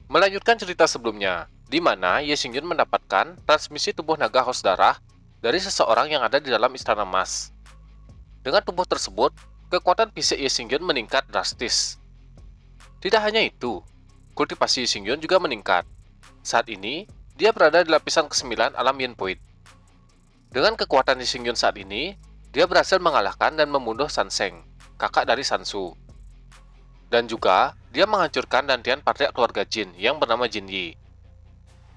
Melanjutkan cerita sebelumnya, di mana Ye Xingyun mendapatkan transmisi tubuh naga haus darah dari seseorang yang ada di dalam istana emas. Dengan tubuh tersebut, kekuatan fisik Ye Xingyun meningkat drastis. Tidak hanya itu, kultivasi Ye Xingyun juga meningkat. Saat ini, dia berada di lapisan ke-9 alam Yin Point. Dengan kekuatan Ye Xingyun saat ini, dia berhasil mengalahkan dan membunuh Sanseng, kakak dari Sansu. Dan juga, dia menghancurkan dantian patriark keluarga Jin yang bernama Jin Yi.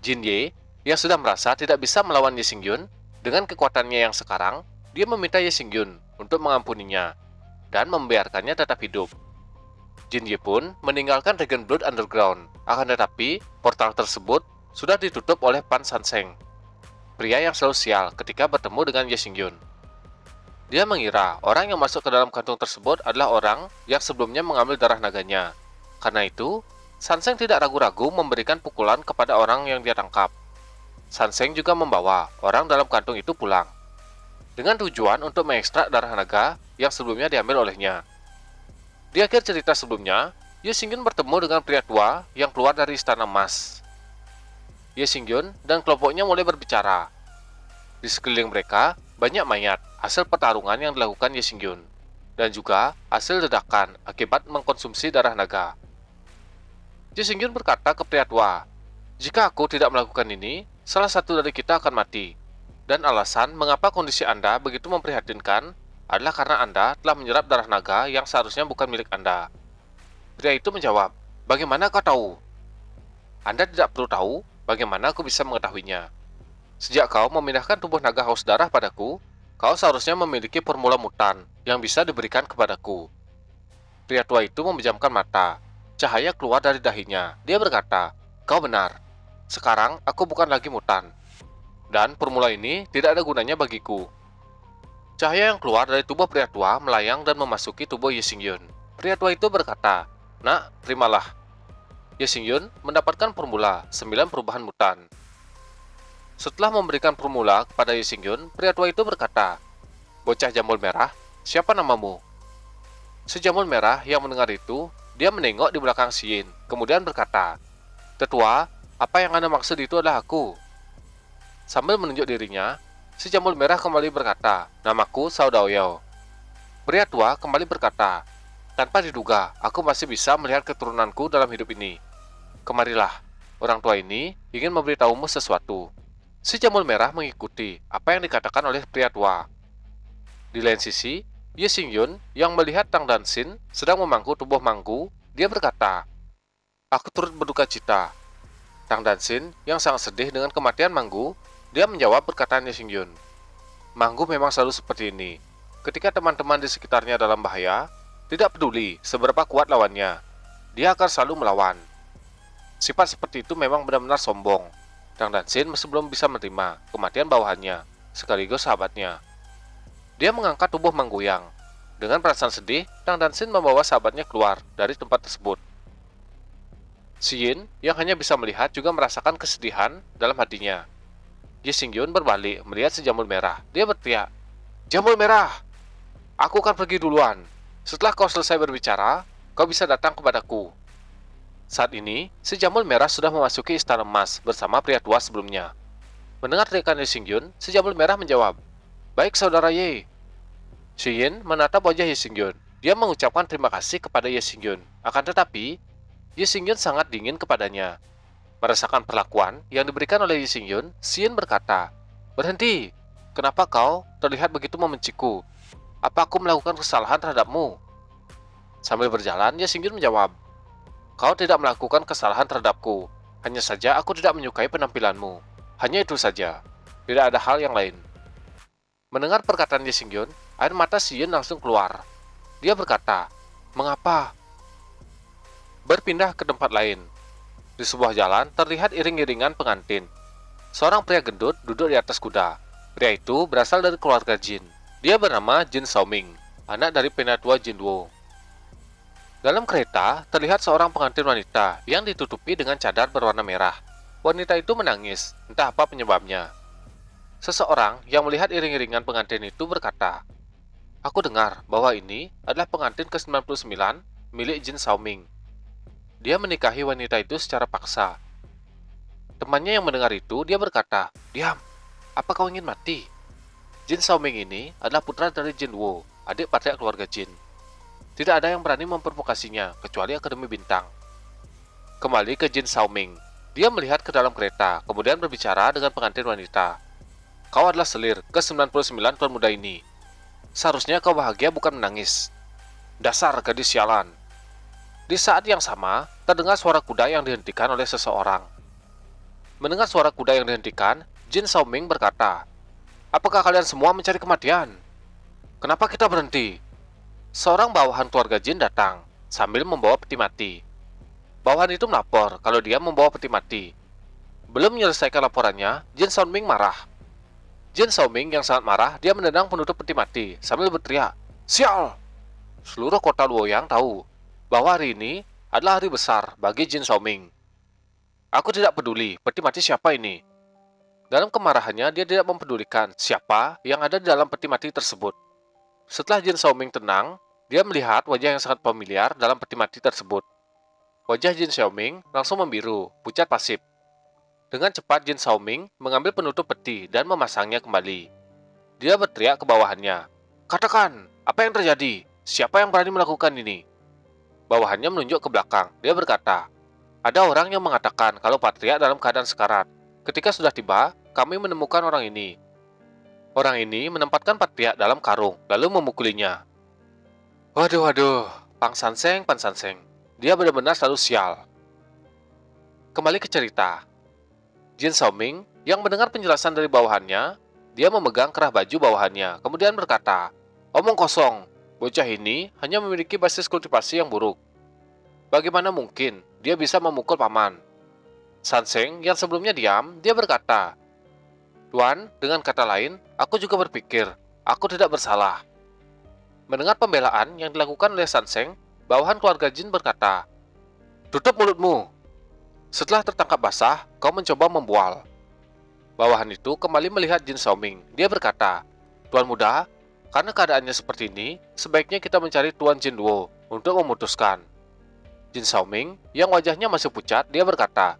Jin Yi, yang sudah merasa tidak bisa melawan Ye Xingyun, dengan kekuatannya yang sekarang, dia meminta Ye Xingyun untuk mengampuninya, dan membiarkannya tetap hidup. Jin Yi pun meninggalkan Dragon Blood Underground, akan tetapi, portal tersebut sudah ditutup oleh Pan Sanseng, pria yang selalu sial ketika bertemu dengan Ye Xingyun. Dia mengira orang yang masuk ke dalam kantung tersebut adalah orang yang sebelumnya mengambil darah naganya. Karena itu, Sanseng tidak ragu-ragu memberikan pukulan kepada orang yang dia tangkap. Sanseng juga membawa orang dalam kantung itu pulang, dengan tujuan untuk mengekstrak darah naga yang sebelumnya diambil olehnya. Di akhir cerita sebelumnya, Ye Xingyun bertemu dengan pria tua yang keluar dari istana emas. Ye Xingyun dan kelompoknya mulai berbicara. Di sekeliling mereka, banyak mayat hasil pertarungan yang dilakukan Ye Xingyun, dan juga hasil ledakan akibat mengkonsumsi darah naga. Ye Xingyun berkata ke pria tua, "Jika aku tidak melakukan ini, salah satu dari kita akan mati. Dan alasan mengapa kondisi Anda begitu memprihatinkan adalah karena Anda telah menyerap darah naga yang seharusnya bukan milik Anda." Pria itu menjawab, "Bagaimana kau tahu?" "Anda tidak perlu tahu bagaimana aku bisa mengetahuinya. Sejak kau memindahkan tubuh naga haus darah padaku, kau seharusnya memiliki formula mutan yang bisa diberikan kepadaku." Pria tua itu memejamkan mata. Cahaya keluar dari dahinya. Dia berkata, "Kau benar. Sekarang aku bukan lagi mutan. Dan formula ini tidak ada gunanya bagiku." Cahaya yang keluar dari tubuh pria tua melayang dan memasuki tubuh Ye Xingyun. Pria tua itu berkata, "Nak, terimalah." Ye Xingyun mendapatkan formula 9 perubahan mutan. Setelah memberikan formula kepada Ye Xingyun, pria tua itu berkata, "Bocah jambul merah, siapa namamu?" Si jambul merah yang mendengar itu, dia menengok di belakang Yin, kemudian berkata, "Tetua, apa yang Anda maksud itu adalah aku." Sambil menunjuk dirinya, si jambul merah kembali berkata, "Namaku Cao Daoyao." Pria tua kembali berkata, "Tanpa diduga, aku masih bisa melihat keturunanku dalam hidup ini. Kemarilah, orang tua ini ingin memberitahumu sesuatu." Si jambul merah mengikuti apa yang dikatakan oleh pria tua. Di lain sisi, Ye Xingyun yang melihat Tang Danxin sedang memangku tubuh Manggu, dia berkata, "Aku turut berduka cita." Tang Danxin yang sangat sedih dengan kematian Manggu, dia menjawab perkataan Ye Xingyun. "Manggu memang selalu seperti ini. Ketika teman-teman di sekitarnya dalam bahaya, tidak peduli seberapa kuat lawannya, dia akan selalu melawan. Sifat seperti itu memang benar-benar sombong." Tang Danxin masih belum bisa menerima kematian bawahannya, sekaligus sahabatnya. Dia mengangkat tubuh Mangguyang. Dengan perasaan sedih, Tang Danxin membawa sahabatnya keluar dari tempat tersebut. Yin, yang hanya bisa melihat, juga merasakan kesedihan dalam hatinya. Ye Xingyun berbalik melihat si jambul merah. Dia berteriak, "Jambul merah! Aku akan pergi duluan. Setelah kau selesai berbicara, kau bisa datang kepadaku." Saat ini, si jambul merah sudah memasuki istana emas bersama pria tua sebelumnya. Mendengar teriakan Ye Xingyun, si jambul merah menjawab, "Baik saudara Ye." Yin menatap wajah Ye Xingyun. Dia mengucapkan terima kasih kepada Ye Xingyun. Akan tetapi, Ye Xingyun sangat dingin kepadanya. Merasakan perlakuan yang diberikan oleh Ye Xingyun, Yin berkata, "Berhenti. Kenapa kau terlihat begitu membenciku? Apa aku melakukan kesalahan terhadapmu?" Sambil berjalan, Ye Xingyun menjawab, "Kau tidak melakukan kesalahan terhadapku. Hanya saja aku tidak menyukai penampilanmu. Hanya itu saja. Tidak ada hal yang lain." Mendengar perkataan Ye Xingyun, air mata Yin langsung keluar. Dia berkata, "Mengapa?" Berpindah ke tempat lain. Di sebuah jalan terlihat iring-iringan pengantin. Seorang pria gendut duduk di atas kuda. Pria itu berasal dari keluarga Jin. Dia bernama Jin Xiaoming, anak dari penatua Jin Wo. Dalam kereta, terlihat seorang pengantin wanita yang ditutupi dengan cadar berwarna merah. Wanita itu menangis, entah apa penyebabnya. Seseorang yang melihat iring-iringan pengantin itu berkata, "Aku dengar bahwa ini adalah pengantin ke-99 milik Jin Xiaoming." Dia menikahi wanita itu secara paksa. Temannya yang mendengar itu, dia berkata, "Diam, apa kau ingin mati?" Jin Xiaoming ini adalah putra dari Jin Wo, adik patriark keluarga Jin. Tidak ada yang berani memprovokasinya, kecuali Akademi Bintang. Kembali ke Jin Xiaoming. Dia melihat ke dalam kereta, kemudian berbicara dengan pengantin wanita. "Kau adalah selir ke-99 tuan muda ini. Seharusnya kau bahagia bukan menangis. Dasar gadis sialan." Di saat yang sama, terdengar suara kuda yang dihentikan oleh seseorang. Mendengar suara kuda yang dihentikan, Jin Xiaoming berkata, "Apakah kalian semua mencari kematian? Kenapa kita berhenti?" Seorang bawahan keluarga Jin datang, sambil membawa peti mati. Bawahan itu melapor kalau dia membawa peti mati. Belum menyelesaikan laporannya, Jin Xiaoming marah. Jin Xiaoming yang sangat marah, dia menendang penutup peti mati, sambil berteriak, "Sial!" Seluruh kota Luoyang tahu bahwa hari ini adalah hari besar bagi Jin Xiaoming. "Aku tidak peduli peti mati siapa ini." Dalam kemarahannya, dia tidak mempedulikan siapa yang ada di dalam peti mati tersebut. Setelah Jin Xiaoming tenang, dia melihat wajah yang sangat familiar dalam peti mati tersebut. Wajah Jin Xiaoming langsung membiru, pucat pasif. Dengan cepat Jin Xiaoming mengambil penutup peti dan memasangnya kembali. Dia berteriak ke bawahannya, "Katakan, apa yang terjadi? Siapa yang berani melakukan ini?" Bawahannya menunjuk ke belakang. Dia berkata, "Ada orang yang mengatakan kalau Patria dalam keadaan sekarat. Ketika sudah tiba, kami menemukan orang ini. Orang ini menempatkan Patria dalam karung, lalu memukulinya." Waduh, waduh, Pang Sanseng, Pan Sanseng. Dia benar-benar selalu sial. Kembali ke cerita. Jin Xiaoming yang mendengar penjelasan dari bawahannya, dia memegang kerah baju bawahannya, kemudian berkata, "Omong kosong, bocah ini hanya memiliki basis kultivasi yang buruk. Bagaimana mungkin dia bisa memukul paman?" Sanseng yang sebelumnya diam, dia berkata, "Tuan, dengan kata lain, aku juga berpikir, aku tidak bersalah." Mendengar pembelaan yang dilakukan oleh Sanseng, bawahan keluarga Jin berkata, "Tutup mulutmu. Setelah tertangkap basah, kau mencoba membual." Bawahan itu kembali melihat Jin Xiaoming. Dia berkata, "Tuan muda, karena keadaannya seperti ini, sebaiknya kita mencari Tuan Jin Duo untuk memutuskan." Jin Xiaoming, yang wajahnya masih pucat, dia berkata,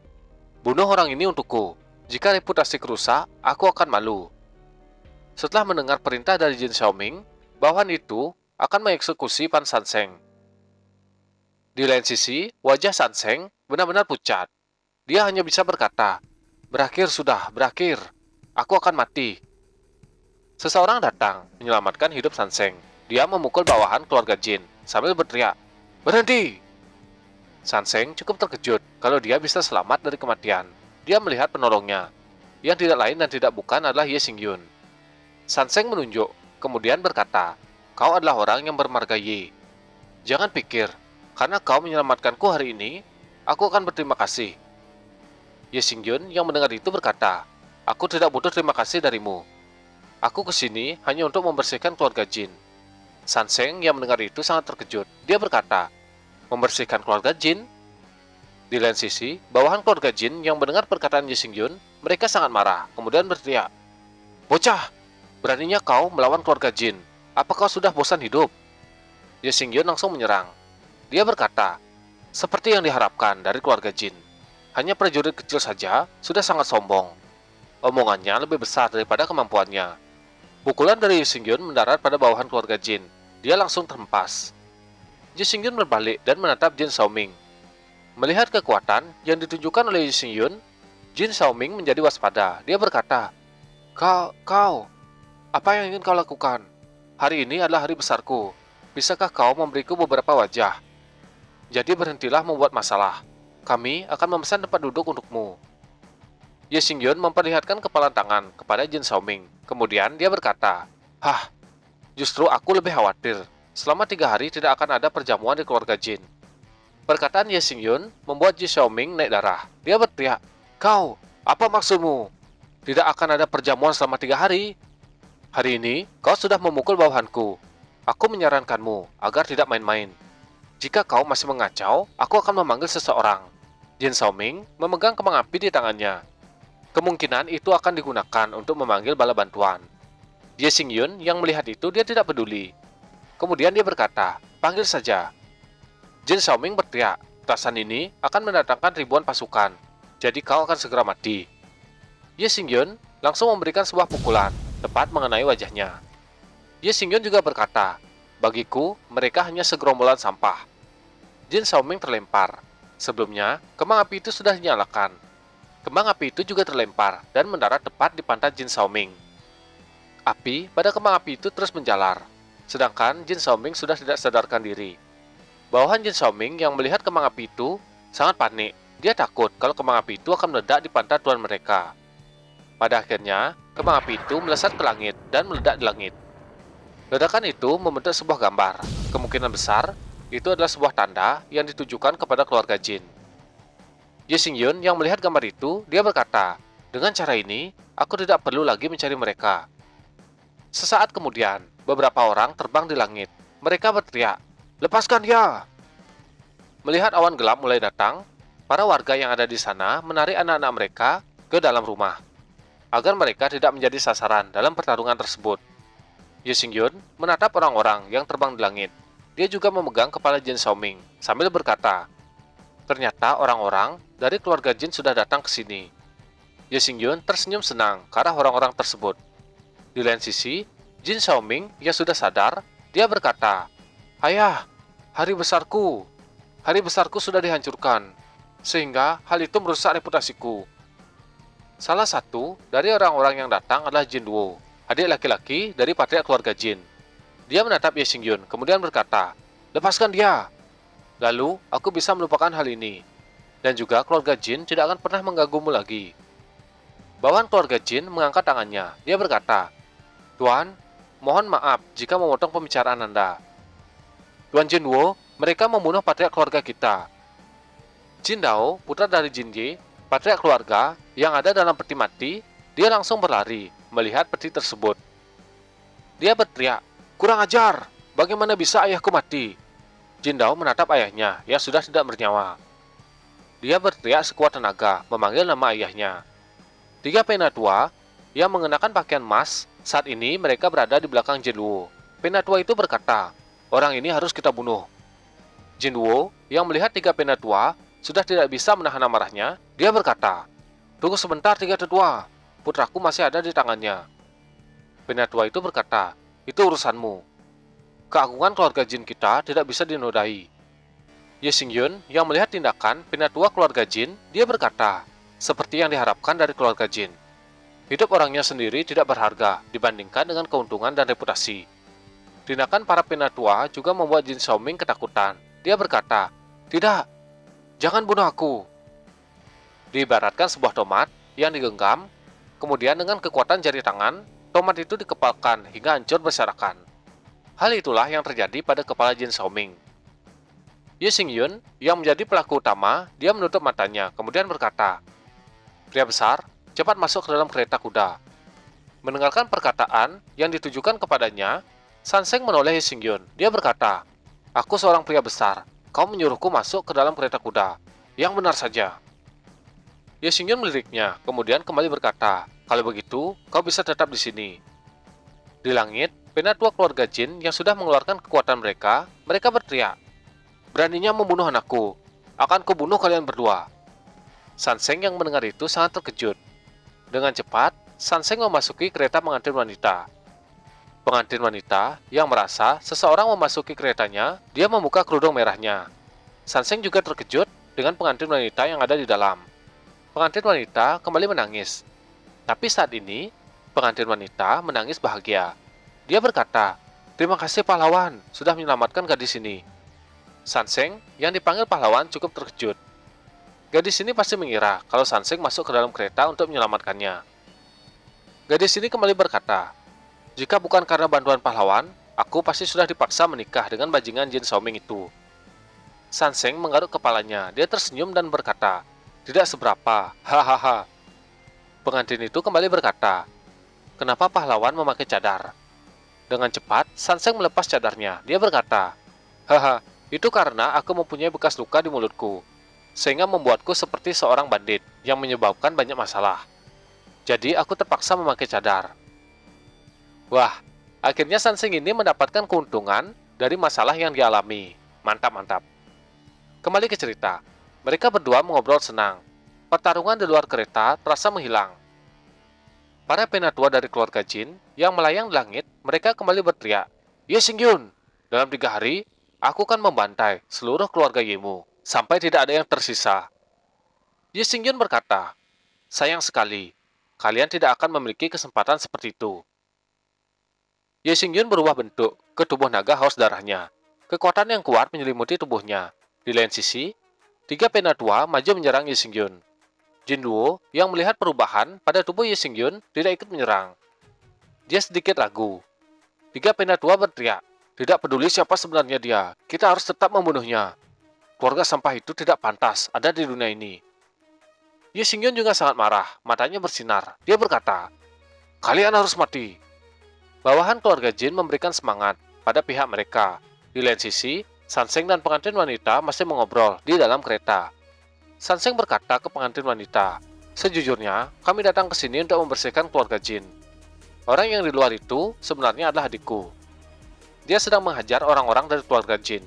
"Bunuh orang ini untukku. Jika reputasi rusak, aku akan malu." Setelah mendengar perintah dari Jin Xiaoming, bawahan itu akan mengeksekusi Pan Sanseng. Di lain sisi, wajah Sanseng benar-benar pucat. Dia hanya bisa berkata, "Berakhir sudah, berakhir. Aku akan mati." Seseorang datang menyelamatkan hidup Sanseng. Dia memukul bawahan keluarga Jin sambil berteriak, "Berhenti!" Sanseng cukup terkejut kalau dia bisa selamat dari kematian. Dia melihat penolongnya, yang tidak lain dan tidak bukan adalah Ye Xingyun. Sanseng menunjuk, kemudian berkata, "Kau adalah orang yang bermarga Ye. Jangan pikir, karena kau menyelamatkanku hari ini, aku akan berterima kasih." Ye Xingyun yang mendengar itu berkata, "Aku tidak butuh terima kasih darimu. Aku kesini hanya untuk membersihkan keluarga Jin." Sanseng yang mendengar itu sangat terkejut. Dia berkata, "Membersihkan keluarga Jin?" Di lain sisi, bawahan keluarga Jin yang mendengar perkataan Ye Xingyun, mereka sangat marah, kemudian berteriak, "Bocah, beraninya kau melawan keluarga Jin. Apa kau sudah bosan hidup?" Ye Xingyun langsung menyerang. Dia berkata, "Seperti yang diharapkan dari keluarga Jin. Hanya prajurit kecil saja sudah sangat sombong. Omongannya lebih besar daripada kemampuannya." Pukulan dari Ye Xingyun mendarat pada bawahan keluarga Jin. Dia langsung terhempas. Ye Xingyun berbalik dan menatap Jin Xiaoming. Melihat kekuatan yang ditunjukkan oleh Ye Xingyun, Jin Xiaoming menjadi waspada. Dia berkata, Kau, apa yang ingin kau lakukan? Hari ini adalah hari besarku. Bisakah kau memberiku beberapa wajah? Jadi berhentilah membuat masalah. Kami akan memesan tempat duduk untukmu." Ye Xingyun memperlihatkan kepala tangan kepada Jin Xiaoming. Kemudian dia berkata, "Hah, justru aku lebih khawatir. Selama 3 hari tidak akan ada perjamuan di keluarga Jin." Perkataan Ye Xingyun membuat Jin Xiaoming naik darah. Dia berteriak, "Kau, apa maksudmu? Tidak akan ada perjamuan selama 3 hari. Hari ini, kau sudah memukul bawahanku. Aku menyarankanmu agar tidak main-main. Jika kau masih mengacau, aku akan memanggil seseorang." Jin Xiaoming memegang kembang api di tangannya. Kemungkinan itu akan digunakan untuk memanggil bala bantuan. Ye Xingyun yang melihat itu, dia tidak peduli. Kemudian dia berkata, "Panggil saja." Jin Xiaoming berteriak, Peretasan ini akan mendatangkan ribuan pasukan, jadi kau akan segera mati. Ye Xingyun langsung memberikan sebuah pukulan, tepat mengenai wajahnya. Ye Xingyun juga berkata, bagiku, mereka hanya segerombolan sampah. Jin Xiaoming terlempar. Sebelumnya, kembang api itu sudah dinyalakan. Kembang api itu juga terlempar dan mendarat tepat di pantat Jin Xiaoming. Api pada kembang api itu terus menjalar, sedangkan Jin Xiaoming sudah tidak sadarkan diri. Bawahan Jin Xiaoming yang melihat kembang api itu sangat panik. Dia takut kalau kembang api itu akan meledak di pantat tuan mereka. Pada akhirnya, kembang api itu melesat ke langit dan meledak di langit. Ledakan itu membentuk sebuah gambar. Kemungkinan besar, itu adalah sebuah tanda yang ditujukan kepada keluarga Jin. Ye Xingyun yang melihat gambar itu, dia berkata, dengan cara ini, aku tidak perlu lagi mencari mereka. Sesaat kemudian, beberapa orang terbang di langit. Mereka berteriak, lepaskan dia! Melihat awan gelap mulai datang, para warga yang ada di sana menarik anak-anak mereka ke dalam rumah, agar mereka tidak menjadi sasaran dalam pertarungan tersebut. Ye Xingyun menatap orang-orang yang terbang di langit. Dia juga memegang kepala Jin Xiaoming sambil berkata, ternyata orang-orang dari keluarga Jin sudah datang ke sini. Ye Xingyun tersenyum senang ke arah orang-orang tersebut. Di lain sisi, Jin Xiaoming yang sudah sadar, dia berkata, ayah, hari besarku sudah dihancurkan, sehingga hal itu merusak reputasiku. Salah satu dari orang-orang yang datang adalah Jin Duo, adik laki-laki dari patriark keluarga Jin. Dia menatap Ye Xingyun, kemudian berkata, lepaskan dia. Lalu, aku bisa melupakan hal ini. Dan juga keluarga Jin tidak akan pernah mengganggumu lagi. Bawahan keluarga Jin mengangkat tangannya. Dia berkata, Tuan, mohon maaf jika memotong pembicaraan Anda. Tuan Jin Duo, mereka membunuh patriark keluarga kita. Jin Dao, putra dari Jin Ye, patriark keluarga yang ada dalam peti mati, dia langsung berlari melihat peti tersebut. Dia berteriak, kurang ajar, bagaimana bisa ayahku mati? Jin Dao menatap ayahnya yang sudah tidak bernyawa. Dia berteriak sekuat tenaga, memanggil nama ayahnya. Tiga penatua yang mengenakan pakaian emas, saat ini mereka berada di belakang Jin Duo. Penatua itu berkata, orang ini harus kita bunuh. Jin Duo yang melihat tiga penatua sudah tidak bisa menahan amarahnya, dia berkata, tunggu sebentar tiga tetua, putraku masih ada di tangannya. Penatua itu berkata, itu urusanmu. Keagungan keluarga Jin kita tidak bisa dinodai. Ye Xingyun yang melihat tindakan penatua keluarga Jin, dia berkata, seperti yang diharapkan dari keluarga Jin. Hidup orangnya sendiri tidak berharga dibandingkan dengan keuntungan dan reputasi. Tindakan para penatua juga membuat Jin Xiaoming ketakutan. Dia berkata, tidak, jangan bunuh aku. Diibaratkan sebuah tomat yang digenggam, kemudian dengan kekuatan jari tangan, tomat itu dikepalkan hingga hancur berserakan. Hal itulah yang terjadi pada kepala Jin Xiaoming. Ye Xingyun yang menjadi pelaku utama, dia menutup matanya, kemudian berkata, pria besar, cepat masuk ke dalam kereta kuda. Mendengarkan perkataan yang ditujukan kepadanya, Sanseng menoleh Ye Xingyun. Dia berkata, aku seorang pria besar, kau menyuruhku masuk ke dalam kereta kuda. Yang benar saja. Ye Xingyun meliriknya, kemudian kembali berkata, kalau begitu, kau bisa tetap di sini. Di langit, penatua keluarga Jin yang sudah mengeluarkan kekuatan mereka berteriak, beraninya membunuh anakku, akan kubunuh kalian berdua. Sanseng yang mendengar itu sangat terkejut. Dengan cepat, Sanseng memasuki kereta pengantin wanita. Pengantin wanita yang merasa seseorang memasuki keretanya, dia membuka kerudung merahnya. Sanseng juga terkejut dengan pengantin wanita yang ada di dalam. Pengantin wanita kembali menangis. Tapi saat ini, pengantin wanita menangis bahagia. Dia berkata, terima kasih pahlawan, sudah menyelamatkan gadis ini. Sanseng yang dipanggil pahlawan cukup terkejut. Gadis ini pasti mengira kalau Sanseng masuk ke dalam kereta untuk menyelamatkannya. Gadis ini kembali berkata, jika bukan karena bantuan pahlawan, aku pasti sudah dipaksa menikah dengan bajingan Jin Xiaoming itu. Sanseng menggaruk kepalanya, dia tersenyum dan berkata, tidak seberapa, hahaha. Pengantin itu kembali berkata, kenapa pahlawan memakai cadar? Dengan cepat, Sanseng melepas cadarnya, dia berkata, haha, itu karena aku mempunyai bekas luka di mulutku, sehingga membuatku seperti seorang bandit yang menyebabkan banyak masalah. Jadi aku terpaksa memakai cadar. Wah, akhirnya Sanseng ini mendapatkan keuntungan dari masalah yang dialami. Mantap-mantap. Kembali ke cerita. Mereka berdua mengobrol senang. Pertarungan di luar kereta terasa menghilang. Para penatua dari keluarga Jin yang melayang di langit, mereka kembali berteriak, Ye Xingyun, dalam 3 hari, aku akan membantai seluruh keluarga Yemu, sampai tidak ada yang tersisa. Ye Xingyun berkata, sayang sekali, kalian tidak akan memiliki kesempatan seperti itu. Ye Xingyun berubah bentuk ke tubuh naga haus darahnya. Kekuatan yang kuat menyelimuti tubuhnya. Di lain sisi, 3 penatua maju menyerang Ye Xingyun. Jinduo yang melihat perubahan pada tubuh Ye Xingyun tidak ikut menyerang. Dia sedikit ragu. 3 penatua berteriak, tidak peduli siapa sebenarnya dia, kita harus tetap membunuhnya. Keluarga sampah itu tidak pantas ada di dunia ini. Ye Xingyun juga sangat marah, matanya bersinar. Dia berkata, kalian harus mati. Bawahan keluarga Jin memberikan semangat pada pihak mereka. Di lain sisi, Sanseng dan pengantin wanita masih mengobrol di dalam kereta. Sanseng berkata ke pengantin wanita, sejujurnya kami datang ke sini untuk membersihkan keluarga Jin. Orang yang di luar itu sebenarnya adalah adikku. Dia sedang menghajar orang-orang dari keluarga Jin.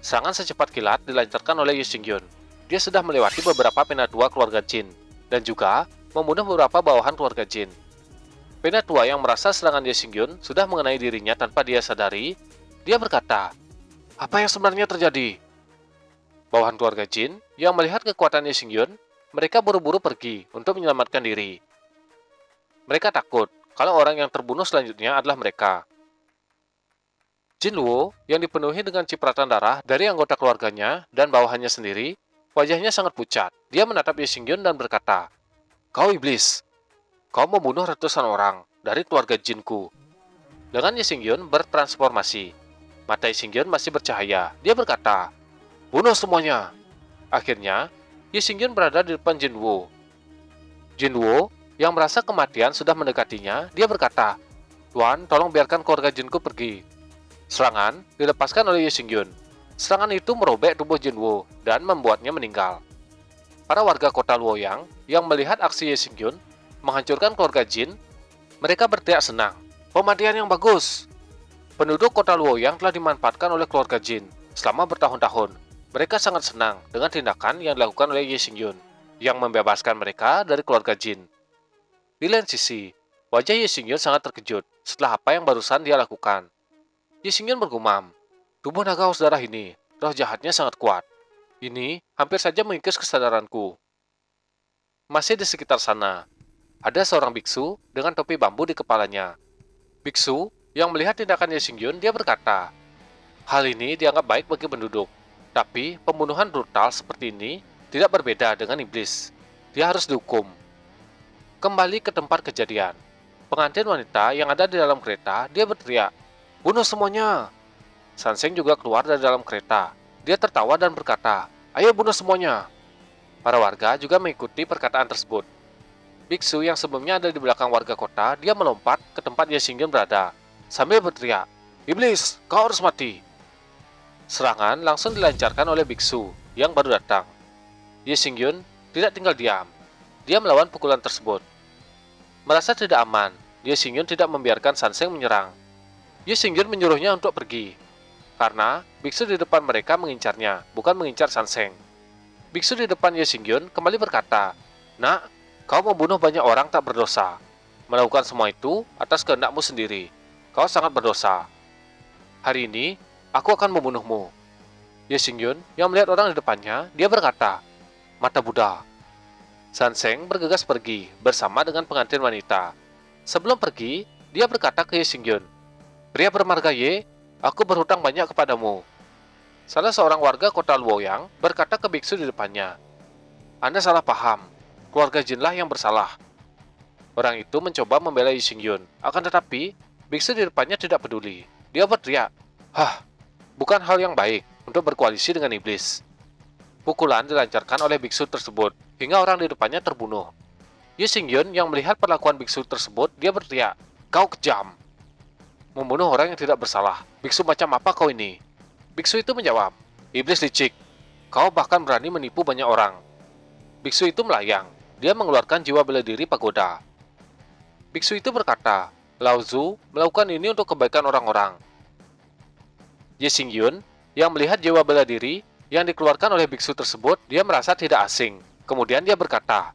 Serangan secepat kilat dilancarkan oleh Ye Xingyun. Dia sudah melewati beberapa penatua keluarga Jin dan juga membunuh beberapa bawahan keluarga Jin. Penatua yang merasa serangan Ye Xingyun sudah mengenai dirinya tanpa dia sadari, dia berkata, apa yang sebenarnya terjadi? Bawahan keluarga Jin yang melihat kekuatan Ye Xingyun, mereka buru-buru pergi untuk menyelamatkan diri. Mereka takut kalau orang yang terbunuh selanjutnya adalah mereka. Jinluo yang dipenuhi dengan cipratan darah dari anggota keluarganya dan bawahannya sendiri, wajahnya sangat pucat. Dia menatap Ye Xingyun dan berkata, kau iblis, kau membunuh ratusan orang dari keluarga Jinku. Dengan Ye Xingyun bertransformasi, mata Ye Xingyun masih bercahaya. Dia berkata, bunuh semuanya. Akhirnya, Ye Xingyun berada di depan Jinluo. Jinluo yang merasa kematian sudah mendekatinya, dia berkata, Tuan, tolong biarkan keluarga Jinku pergi. Serangan dilepaskan oleh Ye Xingyun. Serangan itu merobek tubuh Jinluo dan membuatnya meninggal. Para warga kota Luoyang yang melihat aksi Ye Xingyun menghancurkan keluarga Jin, mereka berteriak senang. Pemandian yang bagus. Penduduk kota Luoyang telah dimanfaatkan oleh keluarga Jin selama bertahun-tahun. Mereka sangat senang dengan tindakan yang dilakukan oleh Ye Xingyun yang membebaskan mereka dari keluarga Jin. Di lain sisi, wajah Ye Xingyun sangat terkejut setelah apa yang barusan dia lakukan. Ye Xingyun bergumam, tubuh naga haus darah ini, roh jahatnya sangat kuat. Ini hampir saja mengikis kesadaranku. Masih di sekitar sana, ada seorang biksu dengan topi bambu di kepalanya. Biksu yang melihat tindakan Ye Xingyun, dia berkata, hal ini dianggap baik bagi penduduk, tapi pembunuhan brutal seperti ini tidak berbeda dengan iblis. Dia harus dihukum. Kembali ke tempat kejadian. Pengantin wanita yang ada di dalam kereta, dia berteriak, bunuh semuanya. Sanseng juga keluar dari dalam kereta. Dia tertawa dan berkata, ayo bunuh semuanya. Para warga juga mengikuti perkataan tersebut. Biksu yang sebelumnya ada di belakang warga kota, dia melompat ke tempat Ye Xingyun berada, sambil berteriak, iblis, kau harus mati. Serangan langsung dilancarkan oleh biksu yang baru datang. Ye Xingyun tidak tinggal diam. Dia melawan pukulan tersebut. Merasa tidak aman, Ye Xingyun tidak membiarkan Sanseng menyerang. Ye Xingyun menyuruhnya untuk pergi, karena biksu di depan mereka mengincarnya, bukan mengincar Sanseng. Biksu di depan Ye Xingyun kembali berkata, nak, kau membunuh banyak orang tak berdosa. Melakukan semua itu atas kehendakmu sendiri. Kau sangat berdosa. Hari ini, aku akan membunuhmu. Ye Xingyun yang melihat orang di depannya, dia berkata, mata Buddha. Sanseng bergegas pergi bersama dengan pengantin wanita. Sebelum pergi, dia berkata ke Ye Xingyun, pria bermarga Ye, aku berhutang banyak kepadamu. Salah seorang warga kota Luoyang berkata ke biksu di depannya, Anda salah paham, keluarga Jinlah yang bersalah. Orang itu mencoba membela Ye Xingyun, akan tetapi biksu di depannya tidak peduli. Dia berteriak, bukan hal yang baik untuk berkoalisi dengan iblis. Pukulan dilancarkan oleh biksu tersebut, hingga orang di depannya terbunuh. Ye Xingyun yang melihat perlakuan biksu tersebut, dia berteriak, kau kejam. Membunuh orang yang tidak bersalah, biksu macam apa kau ini? Biksu itu menjawab, iblis licik, kau bahkan berani menipu banyak orang. Biksu itu melayang, dia mengeluarkan jiwa bela diri pagoda. Biksu itu berkata, Lao Tzu melakukan ini untuk kebaikan orang-orang. Ye Xingyun yang melihat jiwa bela diri, Yang dikeluarkan oleh biksu tersebut, dia merasa tidak asing. Kemudian dia berkata,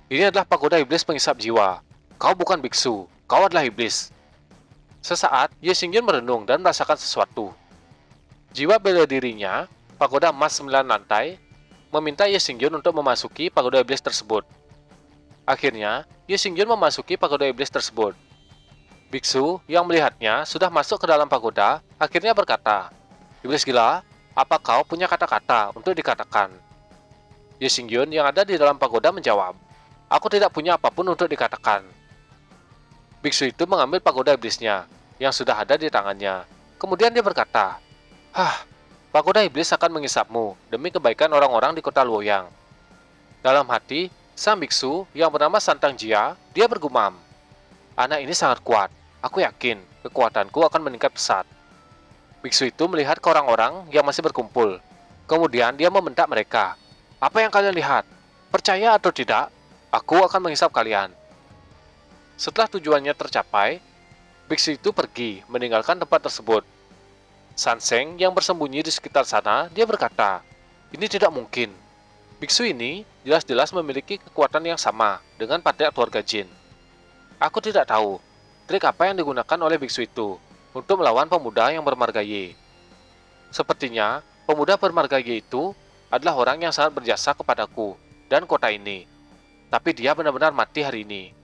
"Ini adalah pagoda iblis pengisap jiwa. Kau bukan biksu, kau adalah iblis." Sesaat, Ye Xingyun merenung dan merasakan sesuatu. Jiwa bela dirinya, pagoda emas 9 lantai, meminta Ye Xingyun untuk memasuki pagoda iblis tersebut. Akhirnya, Ye Xingyun memasuki pagoda iblis tersebut. Biksu yang melihatnya sudah masuk ke dalam pagoda, akhirnya berkata, "Iblis gila, apa kau punya kata-kata untuk dikatakan?" Ye Xingyun yang ada di dalam pagoda menjawab, "Aku tidak punya apapun untuk dikatakan." Biksu itu mengambil pagoda iblisnya, yang sudah ada di tangannya. Kemudian dia berkata, "Hah, pagoda iblis akan mengisapmu demi kebaikan orang-orang di kota Luoyang." Dalam hati, sang biksu yang bernama Santang Jia, dia bergumam, "Anak ini sangat kuat. Aku yakin kekuatanku akan meningkat pesat." Biksu itu melihat ke orang-orang yang masih berkumpul. Kemudian dia membentak mereka, "Apa yang kalian lihat? Percaya atau tidak, aku akan menghisap kalian." Setelah tujuannya tercapai, biksu itu pergi meninggalkan tempat tersebut. Sanseng yang bersembunyi di sekitar sana, dia berkata, "Ini tidak mungkin. Biksu ini jelas-jelas memiliki kekuatan yang sama dengan patriark keluarga Jin. Aku tidak tahu trik apa yang digunakan oleh biksu itu untuk melawan pemuda yang bermarga Ye. Sepertinya, pemuda bermarga Ye itu adalah orang yang sangat berjasa kepadaku dan kota ini. Tapi dia benar-benar mati hari ini.